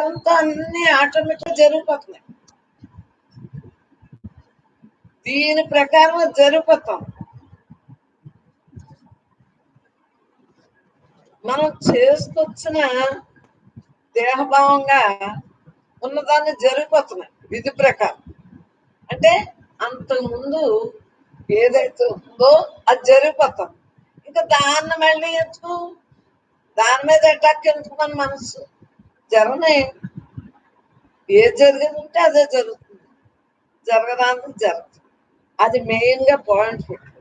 ప్రకారంతో అన్ని ఆటోమేటిక్ జరిగిపోతున్నాయి. దీని ప్రకారం జరిగిపోతాం. మనం చేసుకొచ్చిన దేహభావంగా ఉన్నదాన్ని జరిగిపోతున్నాయి విధి ప్రకారం. అంటే అంతకుముందు ఏదైతే ఉందో అది జరిగిపోతాం. ఇంకా దాన్ని మళ్ళీ ఎందుకు, దాని మీద అటాక్ ఎందుకు? మన మనసు జరగనే, ఏది జరిగేది ఉంటే అదే జరుగుతుంది, జరగడానికి జరుగుతుంది. అది మెయిన్ గా పాయింట్ పెట్టు.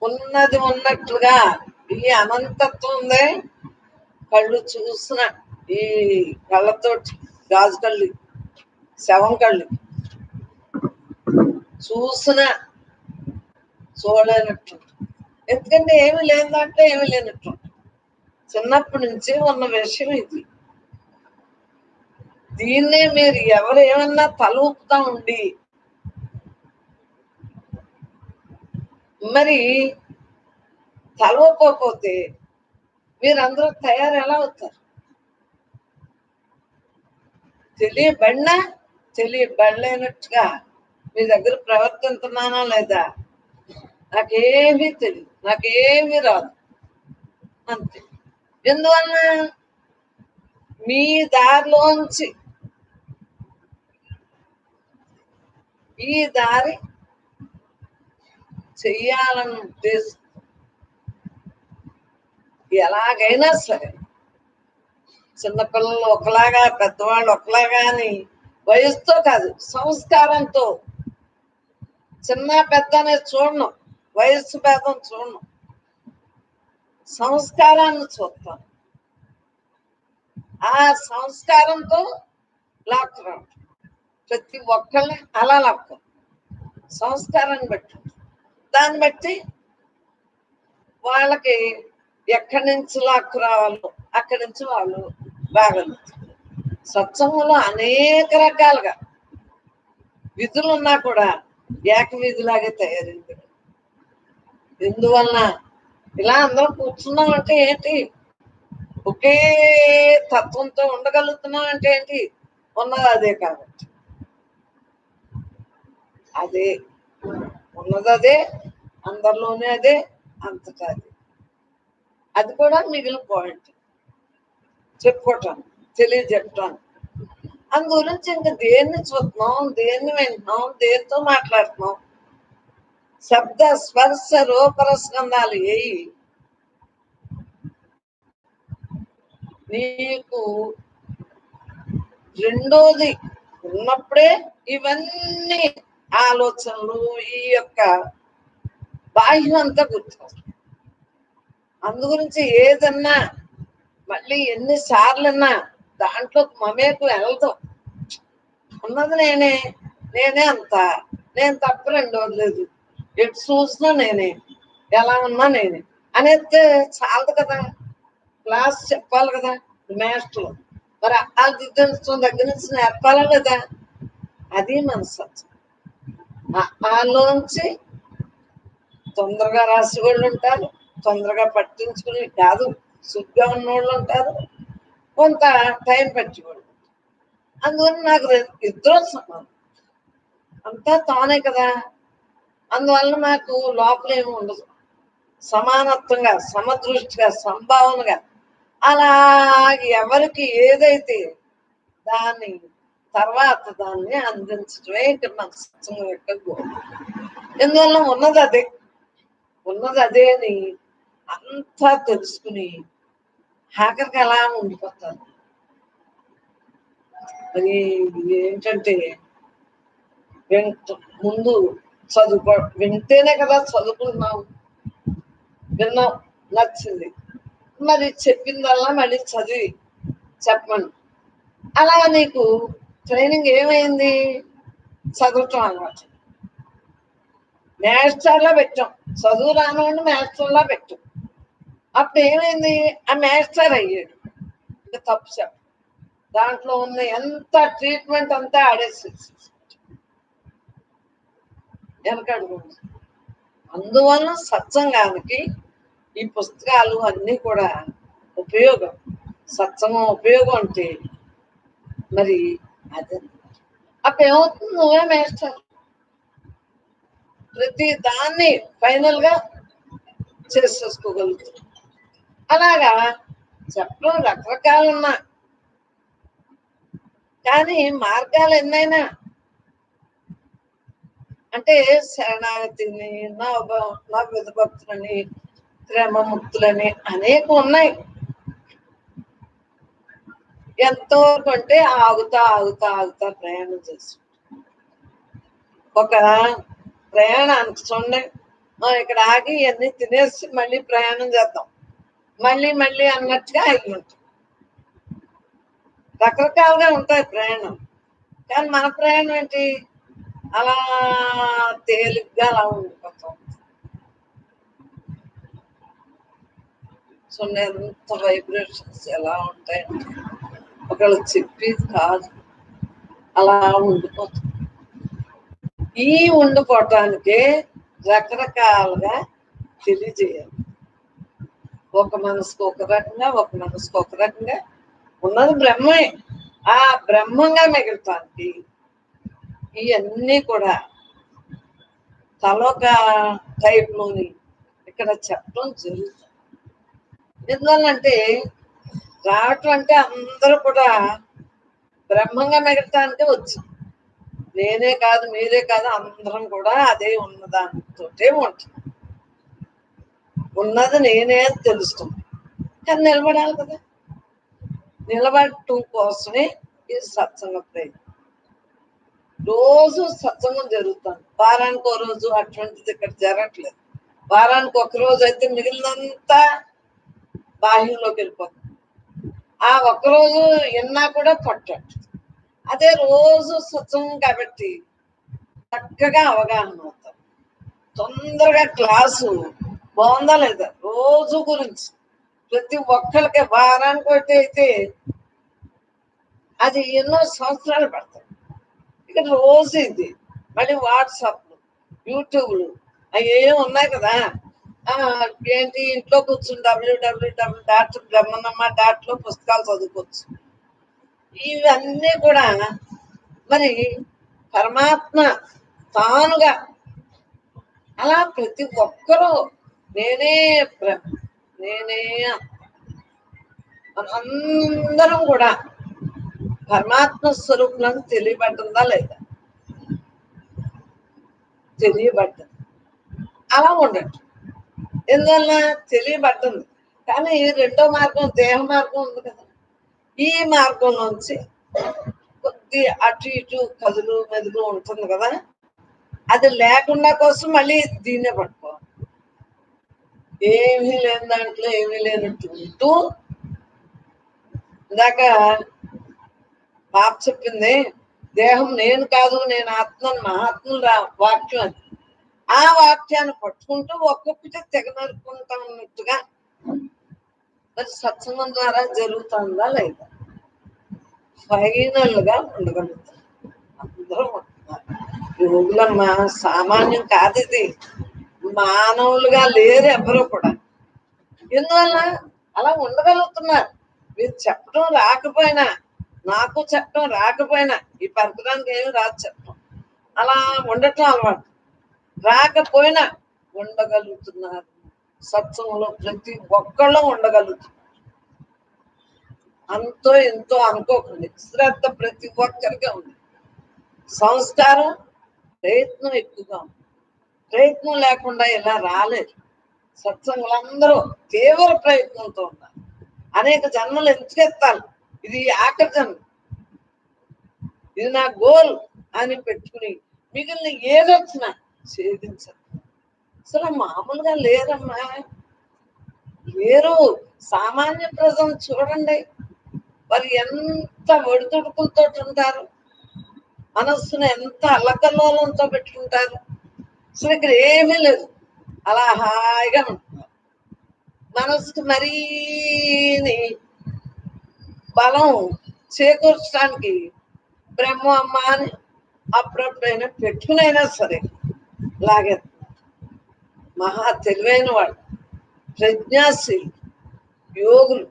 ఉన్నది ఉన్నట్లుగా ఈ అనంతత్వం ఉందే, కళ్ళు చూసిన ఈ కళ్ళతో, గాజు కళ్ళు, శవం కళ్ళు చూసిన చూడలేనట్టు. ఎందుకంటే ఏమి లేదంటే ఏమి లేనట్టు. చిన్నప్పటి నుంచి ఉన్న విషయం ఇది. దీన్నే మీరు ఎవరు ఏమన్నా తల ఊపుతా ఉండి మరి తల ఊపకపోతే మీరందరూ తయారు ఎలా అవుతారు? తెలియబడినా తెలియబడలేనట్టుగా మీ దగ్గర ప్రవర్తిస్తున్నానా లేదా? నాకేమీ తెలియదు, నాకేమీ రాదు అంతే. ఎందువల్ల? మీ దారిలోంచి ఈ దారి చెయ్యాలని ఉద్దేశం ఎలాగైనా సరే, చిన్నపిల్లలు ఒకలాగా, పెద్దవాళ్ళు ఒకలాగా అని వయసుతో కాదు, సంస్కారంతో. చిన్న పెద్ద అనేది చూడను, వయస్సు భేదం చూడను, సంస్కారాన్ని చూస్తాను. ఆ సంస్కారంతో లాక్కురావడం. ప్రతి ఒక్కళ్ళని అలా లాక్కో, సంస్కారాన్ని బట్టి. దాన్ని బట్టి వాళ్ళకి ఎక్కడి నుంచి లాక్కు రావాలో అక్కడి నుంచి వాళ్ళు బాగా. సత్సంగంలో అనేక రకాలుగా విధులు ఉన్నా కూడా ఏక విధిలాగే తయారైంది. ఎందువలన ఇలా అందరం కూర్చున్నాం అంటే ఏంటి? ఒకే తత్వంతో ఉండగలుగుతున్నాం అంటే ఏంటి? ఉన్నది అదే కాబట్టి. అదే ఉన్నది, అదే అందరిలోనే, అదే అంతటా అదే. అది కూడా మిగిలిన పాయింట్ చెప్పుకోవటాను, తెలియజెప్పటాను. అందు గురించి ఇంకా దేన్ని చూస్తున్నాం, దేన్ని వింటున్నాం, దేనితో మాట్లాడుతున్నాం? శబ్ద స్పర్శ రూపరస్కందాలు ఏయి నీకు రెండోది ఉన్నప్పుడే ఇవన్నీ ఆలోచనలు, ఈ యొక్క బాహ్యం అంతా గుర్తు. అందు గురించి ఏదన్నా మళ్ళీ ఎన్నిసార్లన్నా దాంట్లో మమేకు వెళ్తాం. ఉన్నది నేనే, నేనే అంత, నేను తప్ప రెండోది లేదు, ఎటు చూసినా నేనే, ఎలా ఉన్నా నేనే అనేది చాలదు కదా. క్లాస్ చెప్పాలి కదా మాస్టర్, మరి ఆ దిద్దించడం దగ్గర నుంచి నేర్పాలా లేదా? అది మన సత్యం. వాళ్ళలోంచి తొందరగా రాసి వాళ్ళు ఉంటారు, తొందరగా పట్టించుకుని కాదు సుగ్గా ఉన్నోళ్ళు ఉంటారు, కొంత టైం పట్టేవాళ్ళు. అందువల్ల నాకు ఇద్దరు సమానం, అంతా తానే కదా. అందువల్ల నాకు లోపల ఏమి ఉండదు. సమానత్వంగా, సమదృష్టిగా, సంభావనగా అలా ఎవరికి ఏదైతే దాన్ని తర్వాత దాన్ని అందించడమే ఇక్కడ మన సత్సంగం యొక్క గోల్. ఎందువల్ల ఉన్నది అదే, ఉన్నది అదే అని అంతా తెలుసుకుని ఆఖరికి అలా ఉండిపోతారు. అది ఏంటంటే ముందు చదువుకో, వింటేనే కదా చదువుకున్నాం, విన్నాం, నచ్చింది, మరి చెప్పిందల్లా మళ్ళీ చదివి చెప్పమని. అలా నీకు ట్రైనింగ్ ఏమైంది? చదవటం అన్నమాట. మాస్టర్లా పెట్టాం, చదువు రానివాడిని మాస్టర్లా పెట్టాం. అప్పుడు ఏమైంది? ఆ మాస్టర్ అయ్యాడు. ఇంకా తప్పు చెప్ప, దాంట్లో ఉన్న ఎంత ట్రీట్మెంట్ అంతా ఆడేసి వెనకడుగు. అందువల్ల సత్సంగానికి ఈ పుస్తకాలు అన్నీ కూడా ఉపయోగం. సత్సంగం ఉపయోగం అంటే మరి అదే అప్పుడు ఏమవుతుంది, నువ్వే మేస్టర్. ప్రతి దాన్ని ఫైనల్ గా చేసేసుకోగలుగుతావు. అలాగా చెప్పడం రకరకాలు ఉన్నా కానీ మార్గాలు ఎన్నైనా అంటే శరణాగతిని, నవవిధ భక్తులని, క్రమముక్తులని అనేక ఉన్నాయి. ఎంతో అంటే ఆగుతా ఆగుతా ఆగుతా ప్రయాణం చేసి ఒక ప్రయాణానికి చూడండి, మనం ఇక్కడ ఆగి అన్ని తినేసి మళ్ళీ ప్రయాణం చేద్దాం, మళ్ళీ మళ్ళీ అన్నట్టుగా అయి ఉంటాం. రకరకాలుగా ఉంటాయి ప్రయాణం. కానీ మన ప్రయాణం ఏంటి, అలా తేలిగ్గా అలా ఉండిపోతాం. సో ఎంత వైబ్రేషన్స్ ఎలా ఉంటాయి, ఒకళ్ళు చెప్పేది కాదు, అలా ఉండిపోతాం. ఈ ఉండిపోవటానికే రకరకాలుగా తెలియజేయాలి. ఒక మనసుకు ఒక రకంగా, ఒక మనసుకు ఒక రకంగా ఉన్నది బ్రహ్మే. ఆ బ్రహ్మంగా మిగలటానికి ఇవన్నీ కూడా తలొక టైప్లోని ఇక్కడ చెప్పడం జరుగుతుంది. ఎందువల్లంటే రావటం అంటే అందరూ కూడా బ్రహ్మంగా మిగలటానికే వచ్చింది. నేనే కాదు, మీరే కాదు, అందరం కూడా అదే ఉన్నదానితోటే ఉంటుంది. ఉన్నది నేనే అని తెలుస్తుంది. కానీ నిలబడాలి కదా, నిలబడటం కోసమే ఈ సత్సంగ ప్రయత్నం. రోజు సత్సంగం జరుగుతుంది. వారానికి ఒక రోజు అటువంటిది ఇక్కడ జరగట్లేదు. వారానికి ఒక రోజు అయితే మిగిలినంతా బాహ్యంలోకి వెళ్ళిపోతుంది. ఆ ఒక్కరోజు విన్నా కూడా పట్టట్టు. అదే రోజు సత్సంగం కాబట్టి చక్కగా అవగాహన అవుతాం. తొందరగా క్లాసు బాగుందా లేదా, రోజు గురించి ప్రతి ఒక్కరికి వారానికి ఒకటి అయితే అది ఎన్నో సంవత్సరాలు పడతాయి. ఇక్కడ రోజు ఇది మళ్ళీ వాట్సాప్లు, యూట్యూబ్లు అవి ఏమి ఉన్నాయి కదా. ఏంటి, ఇంట్లో కూర్చుని www.brahmanamma.లో పుస్తకాలు చదువుకోవచ్చు. ఇవన్నీ కూడా మరి పరమాత్మ తానుగా అలా ప్రతి ఒక్కరూ నేనే బ్రహ్మ, నేనే మనందరం కూడా పరమాత్మ స్వరూపులను తెలియబడ్డందా లేదా, తెలియబడ్డం. అలా ఉండటం ఎందువల్ల తెలియబడ్డంది. కానీ రెండో మార్గం దేహ మార్గం ఉంది కదా, ఈ మార్గం నుంచి కొద్ది అటు ఇటు కదులు మెదులు ఉంటుంది కదా, అది లేకుండా కోసం మళ్ళీ దీన్నే పట్టుకోవాలి. ఏమీ లేని దాంట్లో ఏమీ లేనట్టు ఉంటూ, ఇందాక పాప చెప్పింది, దేహం నేను కాదు, నేను ఆత్మని మహాత్ముల వాక్యం అది. ఆ వాక్యాన్ని పట్టుకుంటూ ఒక్కొక్కటి తెగ నరుకుంటా ఉన్నట్టుగా మరి సత్సంగం ద్వారా జరుగుతుందా లేదా, ఫైనల్ గా ఉండగలుగుతాం. అందరూ ఉంటున్నారు. యోగులమ్మ సామాన్యం కాదు, ఇది మానవులుగా లేరు ఎవరు కూడా. ఎందువల్ల అలా ఉండగలుగుతున్నారు. మీరు చెప్పడం రాకపోయినా, నాకు చెప్పడం రాకపోయినా, ఈ పరపరానికి ఏమి రాదు చెప్పడం, అలా ఉండటం అలవాటు. రాకపోయినా ఉండగలుగుతున్నారు. సత్సంగంలో ప్రతి ఒక్కళ్ళు ఉండగలుగుతున్నారు. అంతో ఎంతో అనుకోకండి, శ్రద్ధ ప్రతి ఒక్కరికి ఉంది. సంస్కారం, ప్రయత్నం ఎక్కువగా ఉంది. ప్రయత్నం లేకుండా ఇలా రాలేదు. సత్సంగులు అందరూ తీవ్ర ప్రయత్నంతో ఉన్నారు. అనేక జన్మలు ఎంచుకెత్తాలి, ఇది ఆఖరి జన్మ, ఇది నా గోల్ అని పెట్టుకుని మిగిలిన ఏదొచ్చినా ఛేదించాలి. అసలు మామూలుగా లేరమ్మా, లేరు. సామాన్య ప్రజలు చూడండి, వారు ఎంత ఒడిదుడుకులతో ఉంటారు, మనస్సును ఎంత అల్లకల్లోలంతో పెట్టుకుంటారు. అసలు ఇక్కడ ఏమీ లేదు, అలా హాయిగా ఉంటున్నారు. మనసుకు మరీ బలం చేకూర్చడానికి బ్రహ్మ అమ్మ అని అప్పుడప్పుడైనా పెట్టుకునైనా సరే లాగే. మహా తెలివైన వాళ్ళు, ప్రజ్ఞాశీలు, యోగులు,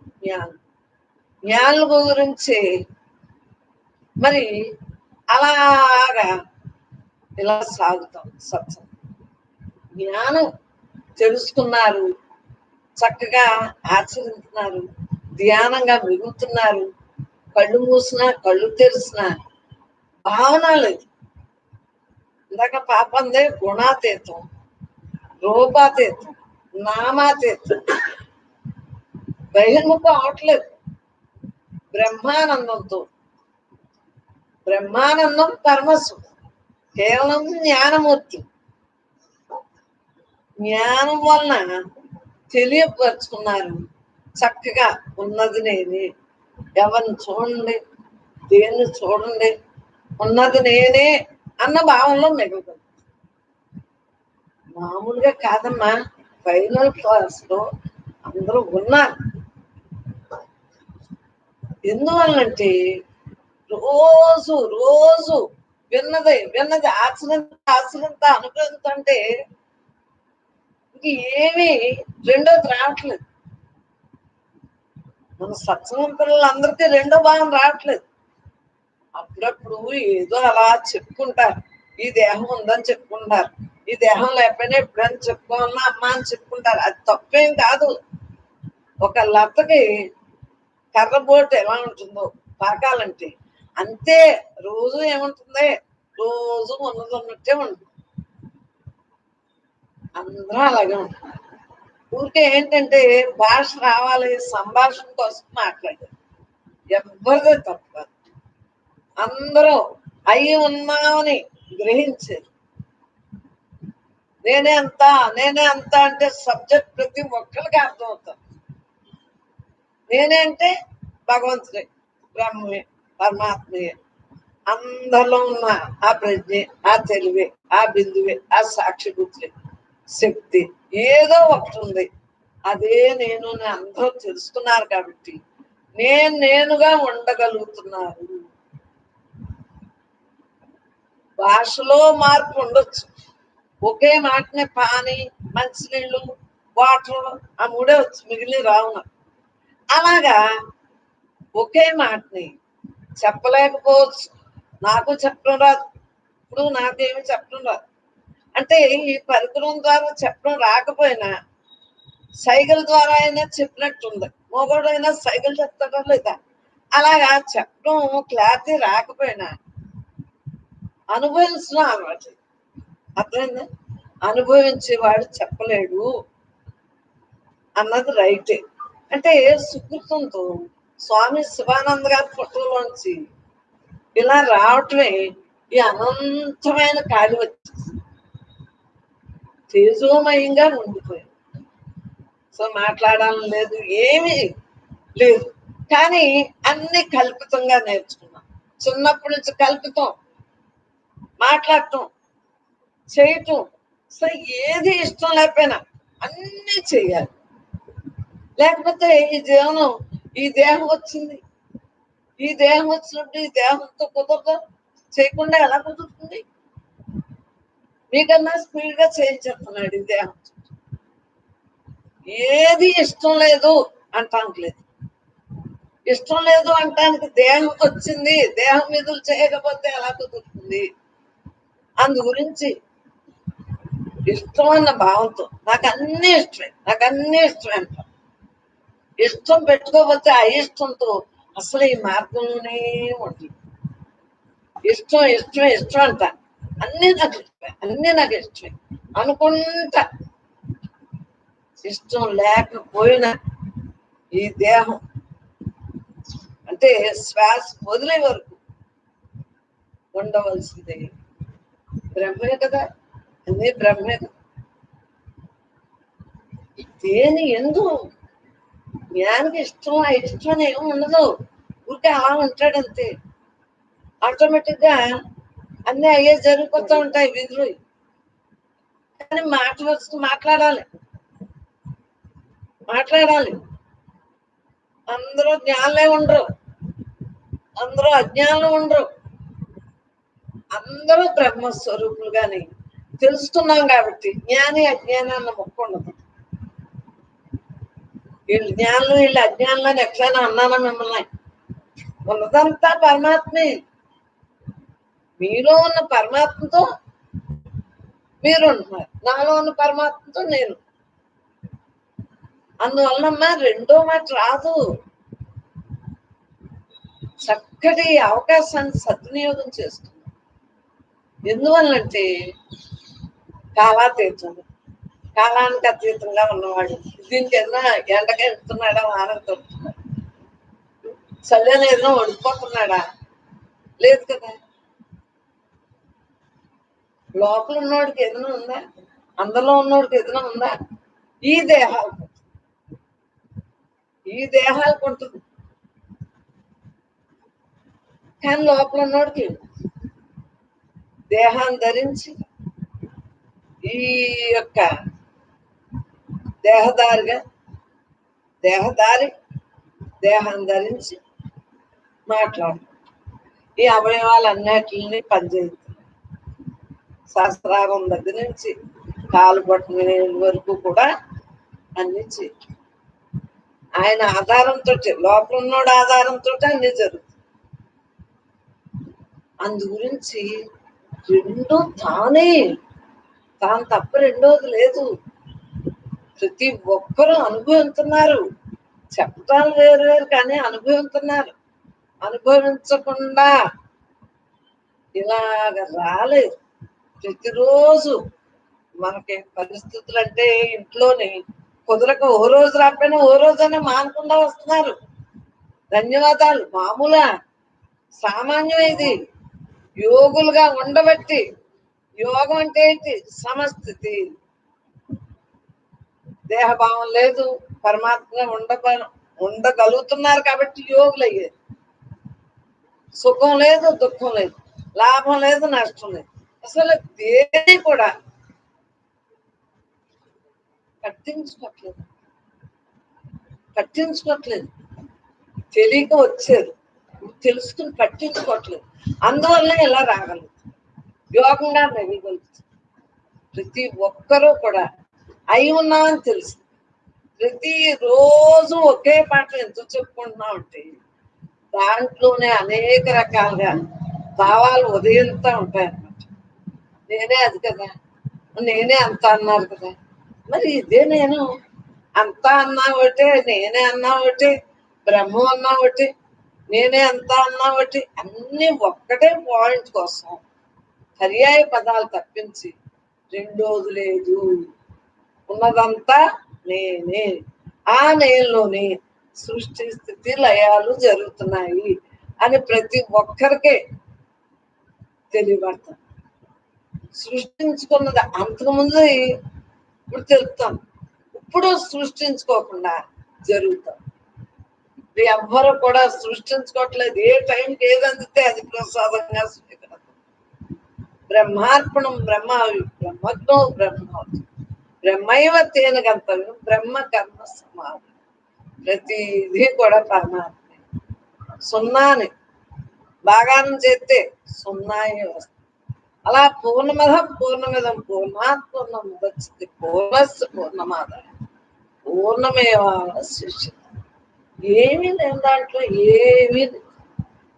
జ్ఞానుల గురించి మరి అలాగా ఇలా సాగుతాం. సత్సం జ్ఞానం తెలుసుకున్నారు, చక్కగా ఆచరిస్తున్నారు, ధ్యానంగా మిగులుతున్నారు. కళ్ళు మూసినా కళ్ళు తెరిసినా భావన లేదు. ఇందాక పాపందే గుణాతీతం, రూపాతీతం, నామాతీతం, బహిర్ముఖం అవట్లేదు. బ్రహ్మానందంతో, బ్రహ్మానందం పరమశివుడు, కేవలం జ్ఞానమూర్తి. జ్ఞానం వలన తెలియపరుచుకున్నారు చక్కగా ఉన్నది నేనే. ఎవరిని చూడండి, దేన్ని చూడండి, ఉన్నది నేనే అన్న భావంలో మిగులుతుంది. మామూలుగా కాదమ్మా, ఫైనల్ క్లాస్ లో అందరూ ఉన్నారు. ఎందువల్లంటే రోజు రోజు విన్నది విన్నది ఆచరింత అనుభవిస్తుంటే ఇంక ఏమి రెండోది రావట్లేదు. మన సత్సంగం పిల్లలందరికీ రెండో భాగం రావట్లేదు. అప్పుడప్పుడు ఏదో అలా చెప్పుకుంటారు, ఈ దేహం ఉందని చెప్పుకుంటారు, ఈ దేహం లేకపోయినా ఎప్పుడైనా చెప్పుకోవాలన్నా అమ్మ అని చెప్పుకుంటారు. అది తప్పేం కాదు. ఒక లతకి కర్రబోటు ఎలా ఉంటుందో పాకాలంటే అంతే. రోజు ఏముంటుంది, రోజు ఉన్నది ఉన్నట్టే ఉంటుంది. అందరూ అలాగే ఉంటుంది. ఊరికే ఏంటంటే భాష రావాలి, సంభాషణ కోసం మాట్లాడారు. ఎవరిదే తప్ప అందరూ అయి ఉన్నామని గ్రహించారు. నేనే అంత నేనే అంత అంటే సబ్జెక్ట్ ప్రతి ఒక్కరికి అర్థమవుతాం. నేనే అంటే భగవంతుడే, బ్రహ్మే, పరమాత్మయే. అందరిలో ఉన్న ఆ ప్రజ్ఞే, ఆ తెలివే, ఆ బిందువే, ఆ సాక్షి బుద్ధి శక్తి ఏదో ఒకటి ఉంది. అదే నేను అందరూ తెలుసుకున్నారు కాబట్టి నేనుగా ఉండగలుగుతున్నారు. భాషలో మార్పు ఉండొచ్చు. ఒకే మాటనే పాని, మంచినీళ్ళు, వాటర్ ఆ మూడే వచ్చు, మిగిలిన రావున. అలాగా ఒకే మాటని చెప్పలేకపోవచ్చు. నాకు చెప్పడం రాదు, ఇప్పుడు నాకేమి చెప్పడం రాదు. అంటే ఈ పరికరం ద్వారా చెప్పడం రాకపోయినా సైకిల్ ద్వారా అయినా చెప్పినట్టుంది. మొగోడైనా సైకిల్ చెప్తాడా లేదా? అలాగా చెప్పడం క్లారిటీ రాకపోయినా అనుభవించిన అలవాటు. అర్థమైందా? అనుభవించేవాడు చెప్పలేడు అన్నది రైటే. అంటే సుకృతంతో స్వామి శివానంద గారి ఫోటోలోంచి ఇలా రావటమే ఈ అనంతమైన కాలి వచ్చి తేజోమయంగా ఉండిపోయింది. సో మాట్లాడాలని లేదు, ఏమీ లేదు. కానీ అన్ని కల్పితంగా నేర్చుకున్నాం. చిన్నప్పటి నుంచి కల్పితం, మాట్లాడటం, చేయటం. సో ఏది ఇష్టం లేకపోయినా అన్నీ చెయ్యాలి. లేకపోతే ఈ దేహం వచ్చింది, ఈ దేహం వచ్చినప్పుడు ఈ దేహంతో కుదరదు, చేయకుండా ఎలా కుదురుతుంది? మీకన్నా స్పీడ్ గా చేయించేస్తున్నాడు ఈ దేహం. ఏది ఇష్టం లేదు అంటానికి లేదు. ఇష్టం లేదు అంటానికి దేహం వచ్చింది, దేహం విధులు చేయకపోతే ఎలా కుదురుతుంది? అందు గురించి ఇష్టం అన్న భావంతో నాకు అన్ని ఇష్టమే, నాకు అన్ని ఇష్టమే అంట. ఇష్టం పెట్టుకోకపోతే అయిష్టంతో అసలు ఈ మార్గంలోనే ఉంటుంది. ఇష్టం ఇష్టమే ఇష్టం అంట, అన్ని నాకు ఇష్టమే, అన్ని నాకు ఇష్టమే అనుకుంటా. ఇష్టం లేకపోయినా ఈ దేహం అంటే శ్వాస వదిలే వరకు ఉండవలసిందే. బ్రహ్మే కదా, అన్నీ బ్రహ్మే కదా. దేని ఎందు జ్ఞానికి ఇష్టం ఇష్టం అని ఏమి ఉండదు. ఊరికే అలా ఉంటాడంతే. ఆటోమేటిక్ గా అన్ని అయ్యే జరిగిపోతూ ఉంటాయి విధులు. కానీ మాట్లాడాలి. అందరూ జ్ఞానులే ఉండరు, అందరూ అజ్ఞానులు ఉండరు. అందరూ బ్రహ్మస్వరూపులుగానే తెలుసుకున్నాం కాబట్టి జ్ఞాని అజ్ఞాని అన్న మొక్క ఉండదు. వీళ్ళు జ్ఞానులు వీళ్ళు అజ్ఞానులు అని ఎట్లయినా అన్నానా మిమ్మల్ని? ఉన్నదంతా పరమాత్మే. మీలో ఉన్న పరమాత్మతో మీరు ఉంటున్నారు, నాలో ఉన్న పరమాత్మతో నేను. అందువలనమ్మా రెండో మాట రాదు. చక్కటి అవకాశాన్ని సద్వినియోగం చేస్తుంది. ఎందువల్లంటే కాలాతీతం, కాలానికి అతీతంగా ఉన్నవాడు. దీనికి ఏదైనా ఎండగా ఎడుతున్నాడా, వాన తొడుతున్నాడా, చల్లని ఏదైనా ఒడిపోతున్నాడా? లేదు కదా. లోపల ఉన్నవాడికి ఏదైనా ఉందా? అందులో ఉన్నవాడికి ఏదైనా ఉందా? ఈ దేహాలకు ఉంటుంది, కానీ లోపల ఉన్నవాడికి దేహాన్ని ధరించి ఈ యొక్క దేహాన్ని ధరించి మాట్లాడు. ఈ అవయవాలన్నిటిని పనిచేస్తుంది. శాస్త్రారం దగ్గర నుంచి కాలు పట్టిన వరకు కూడా అన్ని ఆయన ఆధారంతో, లోపల ఉన్నోడు ఆధారంతో అన్ని జరుగుతుంది. అందు గురించి రెండు తాను తప్ప రెండోది లేదు. ప్రతి ఒక్కరూ అనుభవిస్తున్నారు. చెప్పటాలు వేరు వేరు, కానీ అనుభవిస్తున్నారు. అనుభవించకుండా ఇలాగ రాలేదు. ప్రతిరోజు మనకి పరిస్థితులు అంటే ఇంట్లోని కుదరక ఓ రోజు రాకపోయినా ఓ రోజైనా మానకుండా వస్తున్నారు. ధన్యవాదాలు. మామూలా సామాన్యం ఇది. యోగులుగా ఉండబట్టి. యోగం అంటే ఏంటి? సమస్థితి. దేహభావం లేదు, పరమాత్మగా ఉండగలుగుతున్నారు కాబట్టి యోగులు అయ్యారు. సుఖం లేదు, దుఃఖం లేదు, లాభం లేదు, నష్టం లేదు. అసలు దేని కూడా పట్టించుకోవట్లేదు. తెలియక వచ్చారు, తెలుసుకుని పట్టించుకోవట్లేదు. అందువల్ల ఇలా రాగలదు, యోగంగా నెగగలుగుతుంది. ప్రతి ఒక్కరూ కూడా అయి ఉన్నామని తెలుసు. ప్రతి రోజు ఒకే పాటలు ఎంత చెప్పుకుంటున్నాం అంటే దాంట్లోనే అనేక రకాలుగా భావాలు ఉదయంతో ఉంటాయన్నమాట. నేనే అది కదా, నేనే అంత అన్నారు కదా, మరి ఇదే నేను. అంతా అన్నా ఒకటి, నేనే అన్నా ఒకటి, బ్రహ్మం అన్నా ఒకటి, నేనే అంతా అన్నా ఒకటి, అన్ని ఒక్కటే పాయింట్ కోసం పర్యాయ పదాలు తప్పించి రెండోది లేదు. ఉన్నదంతా నేనే. ఆ నేనులోనే సృష్టి స్థితి లయాలు జరుగుతున్నాయి అని ప్రతి ఒక్కరికే తెలియబడతాం. సృష్టించుకున్నది అంతకుముందు ఇప్పుడు తెలుపుతాం, ఇప్పుడు సృష్టించుకోకుండా జరుగుతాం. ఎవ్వరు కూడా సృష్టించుకోవట్లేదు. ఏ టైంకి ఏది అందితే అది ప్రసాదంగా స్వీకరిస్తాం. బ్రహ్మార్పణం బ్రహ్మజ్ఞో బ్రహ్మైవ తేన గంతవ్యం బ్రహ్మ కర్మ సమాధి. ప్రతిదీ కూడా పరమాత్మ. సున్నాని బాగానం చేస్తే సున్నాయే వస్తుంది. అలా పూర్ణమిదం పూర్ణాత్ పూర్ణముదచ్యతే పూర్ణస్య పూర్ణమాదాయ పూర్ణమేవావశిష్యతే. ఏమీ లేదు దాంట్లో, ఏమీ.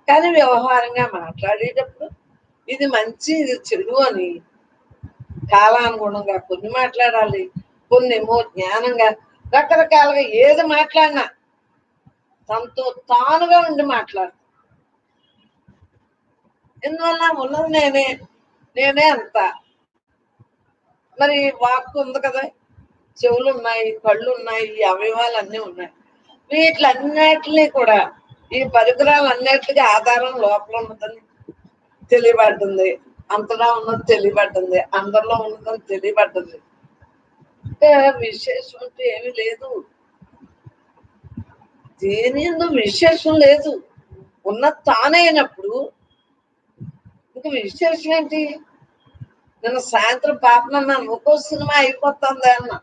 కానీ వ్యవహారంగా మాట్లాడేటప్పుడు ఇది మంచి, ఇది చెడు అని కాలానుగుణంగా కొన్ని మాట్లాడాలి, కొన్ని ఏమో జ్ఞానంగా, రకరకాలుగా ఏది మాట్లాడినా తనతో తానుగా ఉండి మాట్లాడు. ఎందువల్ల ఉన్నది నేనే అంత. మరి వాక్కు ఉంది కదా, చెవులు ఉన్నాయి, కళ్ళు ఉన్నాయి, ఈ అవయవాలు అన్నీ ఉన్నాయి. వీటిలన్నిటినీ కూడా ఈ పరికరాలన్నిటికీ ఆధారం లోపల ఉన్నదని తెలియబడ్డంది, అంతటా ఉన్నది తెలియబడ్డంది, అందరిలో ఉన్నదని తెలియబడ్డంది. అంటే విశేషం అంటే ఏమీ లేదు. దేని ఎందు విశేషం లేదు. ఉన్నది తానైనప్పుడు ఇంక విశేషం ఏంటి? నేను సాయంత్రం పాపనన్నాను, ఒక్కో సినిమా అయిపోతుంది అన్నా.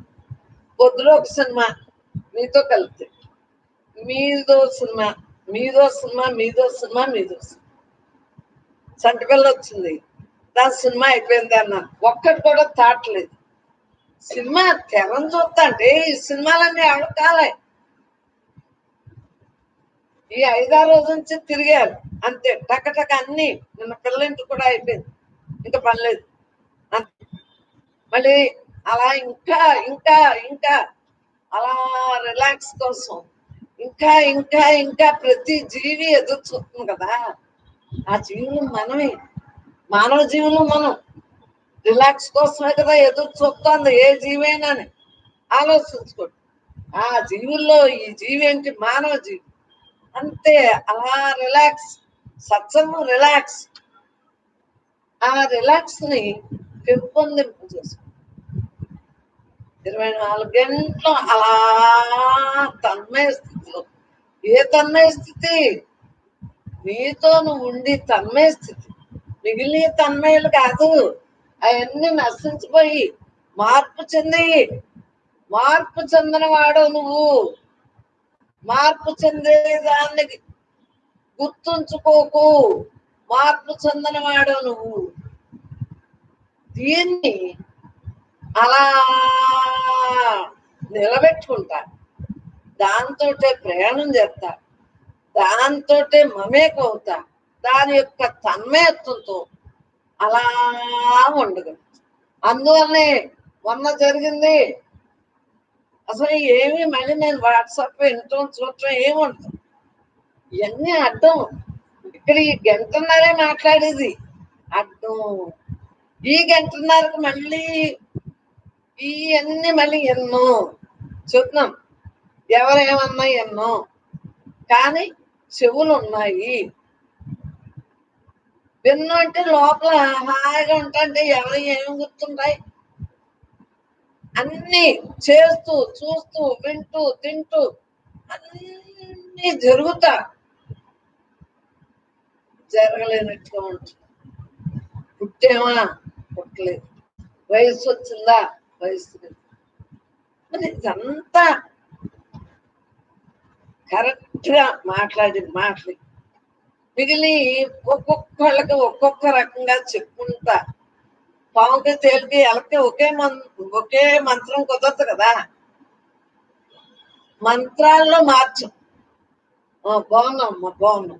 పొద్దులో ఒక సినిమా మీతో కలిపితే, మీదో సినిమా సంటిపిల్ల వచ్చింది, దాని సినిమా అయిపోయింది అన్నా. ఒక్కటి కూడా తాటలేదు. సినిమా తెరని చూస్తా అంటే ఈ సినిమాలన్నీ ఎవరు కాలే. ఈ 5-6 రోజుల నుంచి తిరిగారు అంతే, టకటక అన్ని. నిన్న పిల్లలింటి కూడా అయిపోయింది, ఇంకా పనిలేదు అంతే. మళ్ళీ అలా ఇంకా ఇంకా ఇంకా అలా రిలాక్స్ కోసం ఇంకా ఇంకా ఇంకా ప్రతి జీవి ఎదురు చూస్తుంది కదా. ఆ జీవులు మనమే, మానవ జీవులు మనం రిలాక్స్ కోసమే కదా ఎదురు చూస్తోంది ఏ జీవైనా. ఆలోచించుకోండి, ఆ జీవుల్లో ఈ జీవి ఏంటి? మానవ జీవి. అంతే, అలా రిలాక్స్, సత్సంగం రిలాక్స్. ఆ రిలాక్స్ ని పెంపొందింపు చేసుకో. 24 గంటలు అలా తన్మయ స్థితిలో. ఏ తన్మయ స్థితి? నీతో నువ్వు ఉండి తన్మయ స్థితి. మిగిలిన తన్మయులు కాదు, అవన్నీ నశించిపోయి మార్పు చెంది. మార్పు చెందిన వాడు నువ్వు. మార్పు చెందేదాన్ని గుర్తుంచుకోకు, మార్పు చెందిన వాడు నువ్వు. దీన్ని అలా నిలబెట్టుకుంటా, దాంతో ప్రయాణం చేస్తా, దాంతో మమేకవుతా, దాని యొక్క తన్మయత్వంతో అలా ఉండదు. అందువల్లనే మొన్న జరిగింది అసలు ఏమి, మళ్ళీ నేను వాట్సాప్ వింటాం చూడటం ఏముండదు, ఇవన్నీ అడ్డం. ఇక్కడ ఈ గంటన్నరే మాట్లాడేది అడ్డం. ఈ గంటన్నరకు మళ్ళీ ఇవన్నీ మళ్ళీ ఎన్నో చెప్తున్నాం, ఎవరేమన్నా ఎన్నో, కానీ చెవులు ఉన్నాయి. విన్ను అంటే లోపల హాయిగా ఉంటాంటే ఎవరు ఏమి గుర్తుంటాయి? అన్ని చేస్తూ చూస్తూ వింటూ తింటూ అన్ని జరుగుతా జరగలేనట్టుగా ఉంటుంది. పుట్టేమా? పుట్టలేదు. వయసు వచ్చిందా? వయసు లేదు. మరి ఇదంతా కరెక్ట్ గా మాట్లాడిన మాటలు మిగిలి ఒక్కొక్కళ్ళకి ఒక్కొక్క రకంగా చెప్పుకుంటా. పావుకి తేలికి ఎలకి ఒకే మంత్రం కుదరదు కదా. మంత్రాల్లో మార్చం. బాగున్నామ్మా, బాగున్నాం,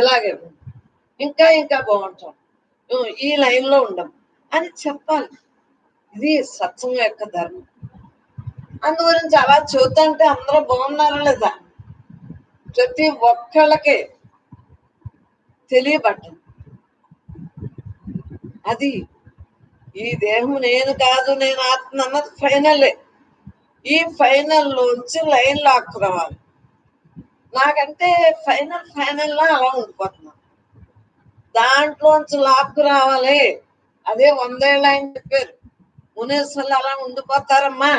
ఇలాగే ఇంకా ఇంకా బాగుంటాం, ఈ లైన్ లో ఉండం అని చెప్పాలి. ఇది సత్సం యొక్క ధర్మం. అందు గురించి అలా చూద్దంటే అందరూ బాగున్నారా లేదా ప్రతి ఒక్కళ్ళకి తెలియబట్టదు. అది ఈ దేహం నేను కాదు, నేను ఆత్మ అన్నది ఫైనలే. ఈ ఫైనల్లోంచి లైన్ లాక్కు రావాలి. నాకంటే ఫైనల్ లా అలా ఉండిపోతున్నాను, దాంట్లోంచి లాక్కు రావాలి. అదే 100 ఏళ్ళ ఆయన చెప్పారు, మునేశ్వర్లు అలా ఉండిపోతారమ్మా.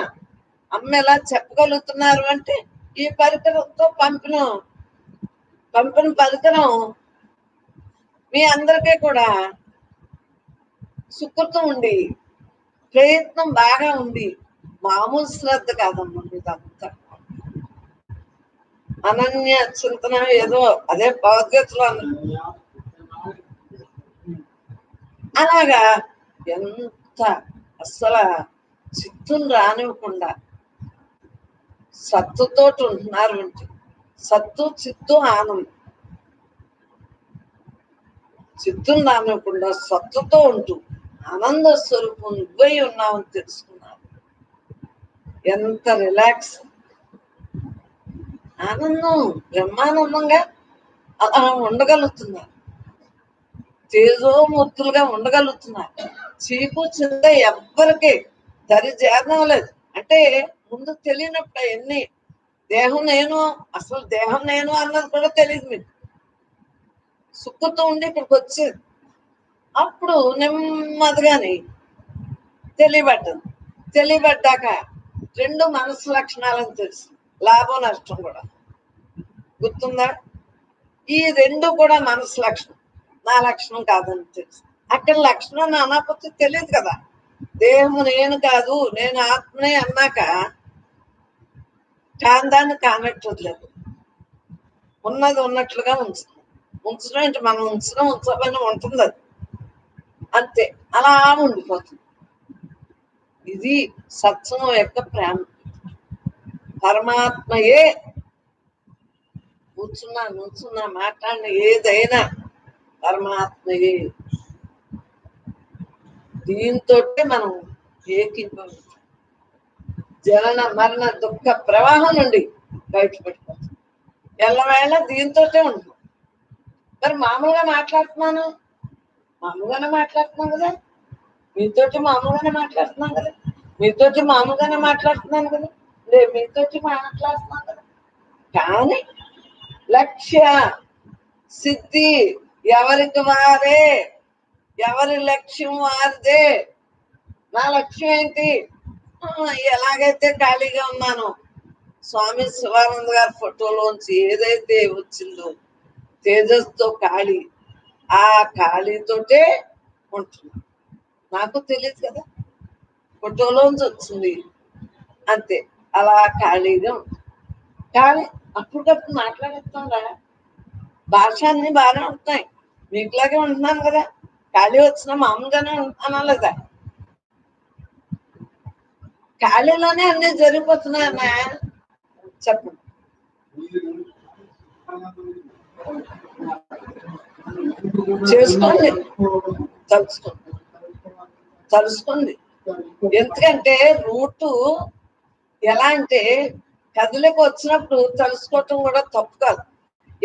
అమ్మ ఎలా చెప్పగలుగుతున్నారు అంటే ఈ పరికరంతో పంపిన పరికరం మీ అందరికీ కూడా సుకృతం ఉండి ప్రయత్నం బాగా ఉంది, మామూలు శ్రద్ధ కాదమ్మా మీదంతా. అనన్య చింతన ఏదో అదే భగవద్గీతలో అలాగా ఎంత అస్సలు చిత్తును రానివ్వకుండా సత్తుతోటి ఉంటున్నారు అంటే సత్తు చిత్తు ఆనందం. చిత్తును రానివ్వకుండా సత్తుతో ఉంటూ ఆనంద స్వరూపం నువ్వై ఉన్నావని తెలుసుకున్నారు. ఎంత రిలాక్స్, ఆనందం, బ్రహ్మానందంగా అలా ఉండగలుగుతున్నారు. తేజోమూర్తులుగా ఉండగలుగుతున్నారు. చీకు చింత ఎవ్వరికి దరిజేరడం లేదు. అంటే ముందు తెలియనప్పుడు అవన్నీ దేహం నేను, అసలు దేహం నేను అన్నది కూడా తెలియదు మీకు. సుఖతో ఉండి ఇక్కడికి వచ్చేది, అప్పుడు నెమ్మదిగాని తెలియబడ్డది. తెలియబడ్డాక 2 మనసు లక్షణాలని తెలుసు, లాభం నష్టం కూడా గుర్తుందా? ఈ 2 కూడా మనసు లక్షణం, నా లక్షణం కాదని తెలుసు. అక్కడ లక్షణం అనకపోతే తెలియదు కదా. దేహము నేను కాదు, నేను ఆత్మనే అన్నాక కాందాన్ని కానట్టు వదిలేదు, ఉన్నది ఉన్నట్లుగా ఉంచడం అంటే మనం ఉంచకపోయినా ఉంటుంది అది అంతే, అలా ఉండిపోతుంది. ఇది సత్సంగం యొక్క ప్రేమ. పరమాత్మయే కూర్చున్నా నుంచున్నా మాట్లాడిన ఏదైనా పరమాత్మయే. దీంతో మనం ఏకీభవించాలి. జనన మరణ దుఃఖ ప్రవాహం నుండి బయటపడిపోతాం. ఎల్లవేళ దీంతోటే ఉంటాం. మరి మామూలుగా మాట్లాడుతున్నాను, మామూలుగానే మాట్లాడుతున్నాం కదా, మీతోటి మామూలుగానే మాట్లాడుతున్నాం కదా, మీతోటి మామూలుగానే మాట్లాడుతున్నాను కదా, మీతోటి మాట్లాడుతున్నాం కదా. కానీ లక్ష్య సిద్ధి ఎవరికి వారే, ఎవరి లక్ష్యం వారిదే. నా లక్ష్యం ఏంటి? ఎలాగైతే ఖాళీగా ఉన్నానో, స్వామి శివానంద గారి ఫోటోలోంచి ఏదైతే వచ్చిందో తేజస్తో ఖాళీ, ఆ ఖాళీతోటే ఉంటున్నా. నాకు తెలియదు కదా, ఫోటోలోంచి వచ్చింది అంతే, అలా ఖాళీగా ఉంటుంది. కానీ అప్పటికప్పుడు మాట్లాడేస్తాంరా, భాష అన్ని బాగానే ఉంటున్నాయి, మీకులాగే ఉంటున్నాను కదా, ఖాళీ వచ్చినా మామూలుగానే ఉంటున్నా లేదా? ఖాళీలోనే అన్ని జరిగిపోతున్నాయి అన్నయ్య. చెప్పండి. చేసుకోండి, తలుచుకోండి, తలుచుకోండి. ఎందుకంటే రూటు ఎలా అంటే కదిలికి వచ్చినప్పుడు తలుసుకోవటం కూడా తప్పు కాదు.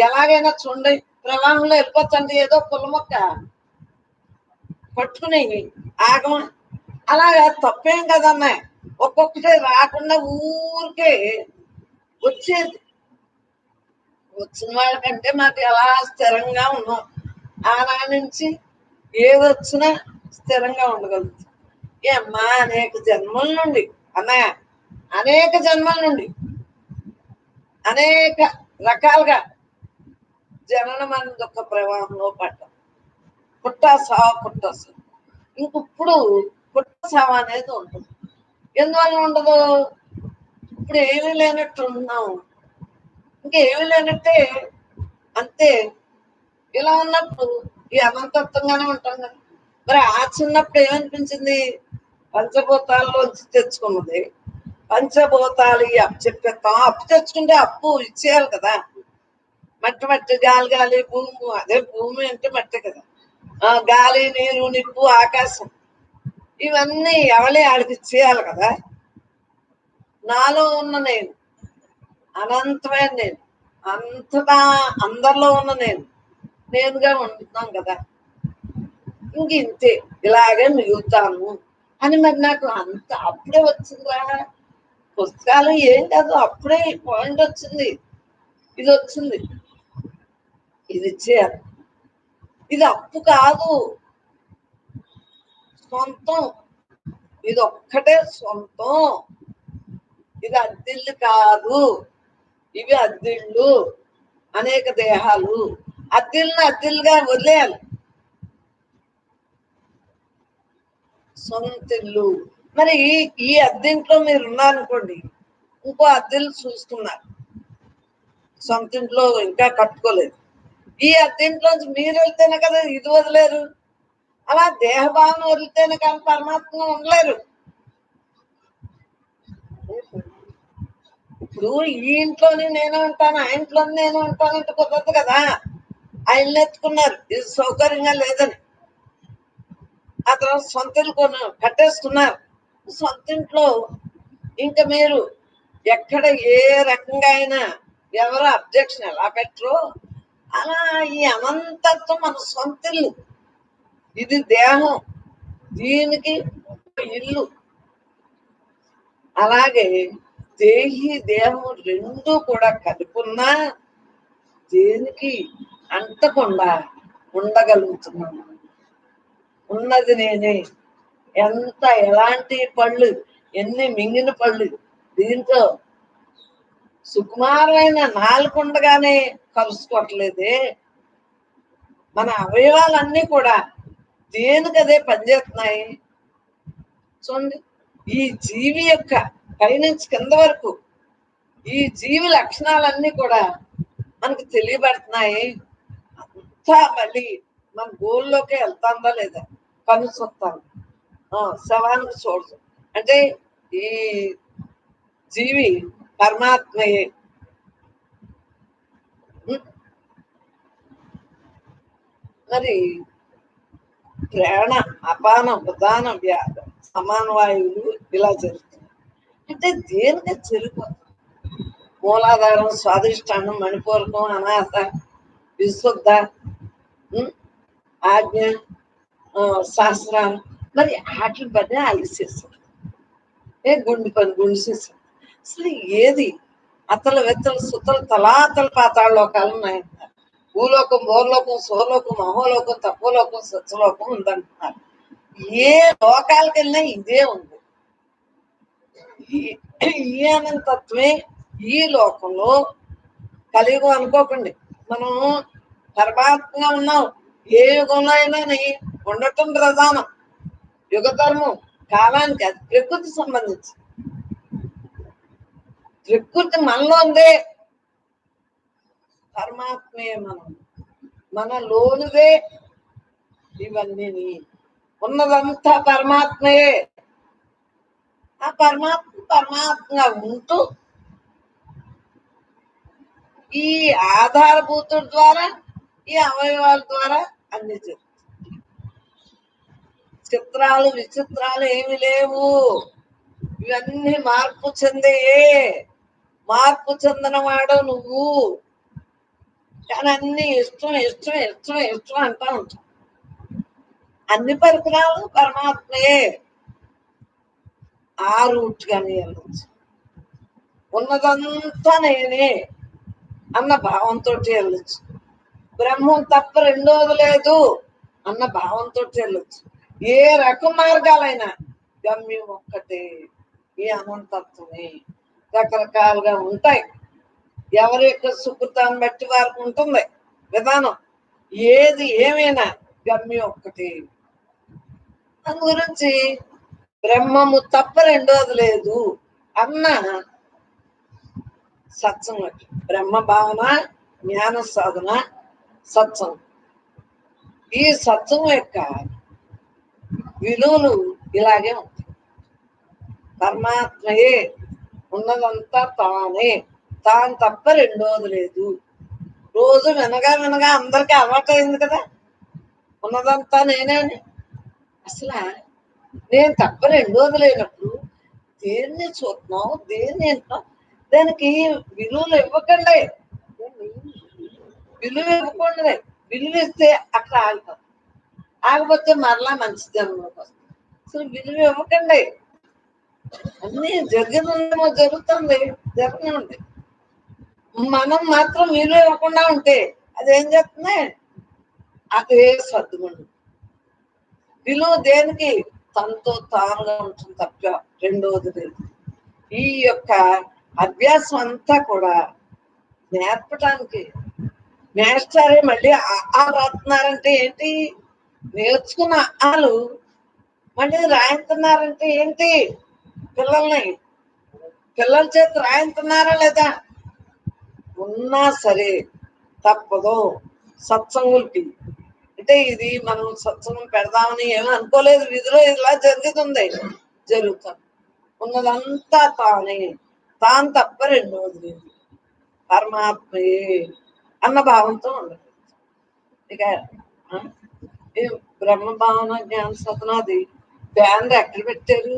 ఎలాగైనా చూడండి, ప్రవాహంలో వెళ్ళిపోతుంది, ఏదో పుల్ల మొక్క పట్టుకుని ఆగమ, అలాగా తప్పేం కదమ్మా. ఒక్కొక్కటే రాకుండా ఊరికే వచ్చేది. వచ్చిన వాళ్ళకంటే మాకు ఎలా స్థిరంగా ఉన్నాం, ఆనాటి నుంచి ఏదొచ్చినా స్థిరంగా ఉండగలుగుతాం. ఏమ్మా అనేక జన్మల నుండి అన్నయ్య, అనేక జన్మల నుండి అనేక రకాలుగా జనన మన దుఃఖ ప్రవాహంలో పడ్డాం. పుట్టాసావ పుట్టాసావ, ఇంకిప్పుడు పుట్టాసావ అనేది ఉంటుంది. ఎందువల్ల ఉండదు? ఇప్పుడు ఏమీ లేనట్టు ఉన్నాం, ఇంకేమీ లేనట్టే అంతే. ఇలా ఉన్నప్పుడు ఈ అనంతత్వంగానే ఉంటాం కదా. మరి ఆ చిన్నప్పుడు ఏమనిపించింది? పంచభూతాల్లోంచి తెచ్చుకున్నది, పంచభూతాలు అప్పు చెప్పేస్తాం. అప్పు తెచ్చుకుంటే అప్పు ఇచ్చేయాలి కదా. మట్టి మట్టి, గాలి గాలి, భూమి, అదే భూమి అంటే మట్టి కదా. గాలి, నీరు, నిప్పు, ఆకాశం, ఇవన్నీ ఎవరి ఆడికి ఇచ్చేయాలి కదా. నాలో ఉన్న నేను, అనంతమైన నేను, అంతటా అందరిలో ఉన్న నేను, నేనుగా ఉంటున్నాం కదా. ఇంక ఇంతే, ఇలాగే మిగులుతాను అని. మరి నాకు అంత అప్పుడే వచ్చిందిరా, పుస్తకాలు ఏం కాదు, అప్పుడే పాయింట్ వచ్చింది, ఇది వచ్చింది, ఇది ఇచ్చేయాలి. ఇది అప్పు కాదు, సొంతం. ఇది ఒక్కటే సొంతం, ఇది అద్దిల్లు కాదు, ఇవి అద్దిళ్ళు, అనేక దేహాలు. అద్దిల్ని అద్దిల్లుగా వదిలేయాలి, సొంతిల్లు. మరి ఈ అద్దెంట్లో మీరు ఉన్నారనుకోండి, ఇంకో అద్దెలు చూస్తున్నారు, సొంతింట్లో ఇంకా కట్టుకోలేదు. ఈ అద్దెంట్లోంచి మీరు వెళ్తేనే కదా ఇది వదిలేరు. అలా దేహభావన వదిలితేనే కానీ పరమాత్మ ఉండలేరు. ఇప్పుడు ఈ ఇంట్లోనే నేను ఉంటాను, ఆ ఇంట్లోనే నేను ఉంటానంటే కుదరదు కదా. ఆయన్ని ఎత్తుకున్నారు, ఇది సౌకర్యంగా లేదని, ఆ తర్వాత సొంత ఇల్లు కట్టేసుకున్నారు. సొంతింట్లో ఇంకా మీరు ఎక్కడ ఏ రకంగా అయినా ఎవరు అబ్జెక్షన్ ఎలా పెట్టరో అలా ఈ అనంతత్వం మన సొంత ఇల్లు. ఇది దేహం, దీనికి ఇల్లు. అలాగే దేహి దేహం రెండు కూడా కలుపున్నా దేనికి అంటకుండా ఉండగలుగుతున్నాను. ఉన్నది నేనే. ఎంత ఎలాంటి పళ్ళు, ఎన్ని మింగిన పళ్ళు, దీంతో సుకుమారమైన నాలుగుండగానే కలుసుకోవట్లేదే. మన అవయవాలన్నీ కూడా దేనికదే పనిచేస్తున్నాయి. చూడండి, ఈ జీవి యొక్క పైనుంచి కింద వరకు ఈ జీవి లక్షణాలన్నీ కూడా మనకు తెలియబడుతున్నాయి. అంతా మళ్ళీ మన గోల్లోకి వెళ్తాందా లేదా కనుసొస్తాను. శవానికి చూడదు అంటే ఈ జీవి పరమాత్మయే. మరి ప్రాణ అపాన ఉదాన వ్యాధ సమాన వాయువులు ఇలా జరుగుతుంది. అంటే దేనిగా చెరిపోతుంది. మూలాధారం, స్వాదిష్టానం, మణిపూరకం, అనాథ, విశుద్ధ, ఆజ్ఞ, శాస్త్రాలు, మరి వాటిని పని అలిసేస్తారు. గుండు పని గుండు చేస్తారు. అసలు ఏది అతల వెత్తలు సుతలు తలాతల పాతాళ లోకాలు ఉన్నాయంటున్నారు. భూలోకం, భూలోకం, సోలోకం, మహోలోకం, తపోలోకం, సత్యలోకం ఉందంటున్నారు. ఏ లోకాలకు వెళ్ళినా ఇదే ఉంది. ఈ అనంతత్వమే ఈ లోకంలో కలియుగం అనుకోకండి. మనం పరమాత్మగా ఉన్నాం. ఏ యుగంలో అయినా ఉండటం ప్రధానం. యుగ ధర్మం కాలానికి, అది ప్రకృతి సంబంధించి. ప్రకృతి మనలో ఉందే, పరమాత్మే మన లోనిదే. ఇవన్నీ ఉన్నదంతా పరమాత్మయే. ఆ పరమాత్మగా ఉంటూ ఈ ఆధారభూతుల ద్వారా, ఈ అవయవాల ద్వారా అన్ని జరుగుతాయి. చిత్రాలు విచిత్రాలు ఏమి లేవు. ఇవన్నీ మార్పు చెందయే. మార్పు చెందినవాడు నువ్వు. కానీ అన్ని ఇష్టం ఇష్టం ఇష్టం ఇష్టం అంటా ఉంటాం. అన్ని పరికరాలు పరమాత్మయే. ఆ రూట్ గాని వెళ్ళచ్చు. ఉన్నదంతా నేనే అన్న భావంతో వెళ్ళచ్చు. బ్రహ్మం తప్ప రెండోది లేదు అన్న భావంతో వెళ్ళచ్చు. ఏ రకం మార్గాలైనా గమ్యం ఒక్కటే, ఈ అనంతత్వమే. రకరకాలుగా ఉంటాయి. ఎవరి యొక్క సుకృతాన్ని బట్టి వారికి ఉంటుంది విధానం. ఏది ఏమైనా గమ్యం ఒక్కటే. దాని గురించి బ్రహ్మము తప్ప రెండోది లేదు అన్న సత్సంగం. బ్రహ్మ భావన, జ్ఞాన సాధన, సత్సంగం. ఈ సత్సంగం యొక్క విలువలు ఇలాగే ఉంటాయి. పరమాత్మయే, ఉన్నదంతా తానే, తాను తప్ప రెండోది లేదు. రోజు వినగా వినగా అందరికీ అలవాటు అయింది కదా, ఉన్నదంతా నేనే అని. అసలు నేను తప్ప రెండోది లేనప్పుడు దేన్ని చూస్తున్నావు, దేన్ని వింటున్నావు? దానికి విలువలు ఇవ్వకండి. విలువ ఇవ్వకుండా విలువ ఇస్తే అక్కడ ఆగిపోతుంది. ఆగిపోతే మరలా మంచి జన్మలోకి వస్తుంది. అసలు విలువ ఇవ్వకండి. అన్నీ జరిగిందేమో జరుగుతుంది, జరగనుంది. మనం మాత్రం విలువ ఇవ్వకుండా ఉంటే అదేం చేస్తుంది? అదే సర్దుకుండు. విలువ దేనికి? తనతో తానుగా ఉంటుంది తప్ప రెండోది లేదు. ఈ యొక్క అభ్యాసం అంతా కూడా నేర్పడానికి మేస్టారే మళ్ళీ ఆ రాస్తున్నారంటే ఏంటి? నేర్చుకున్న ఆలు మళ్ళీ రాయిస్తున్నారంటే ఏంటి? పిల్లల చేత రాయిస్తున్నారా లేదా? ఉన్నా సరే తప్పదు. సత్సంగులకి అంటే ఇది మనం సత్సంగం పెడదామని ఏమీ అనుకోలేదు. విధిలో ఇలా జరుగుతుంది. ఉన్నదంతా తానే, తాను తప్ప రెండోది లేదు, పరమాత్మయే అన్న భావంతో ఉండదు. ఇక బ్రహ్మ భావన, జ్ఞాన సాధనాది బ్యాండ్ ఎక్కడ పెట్టారు?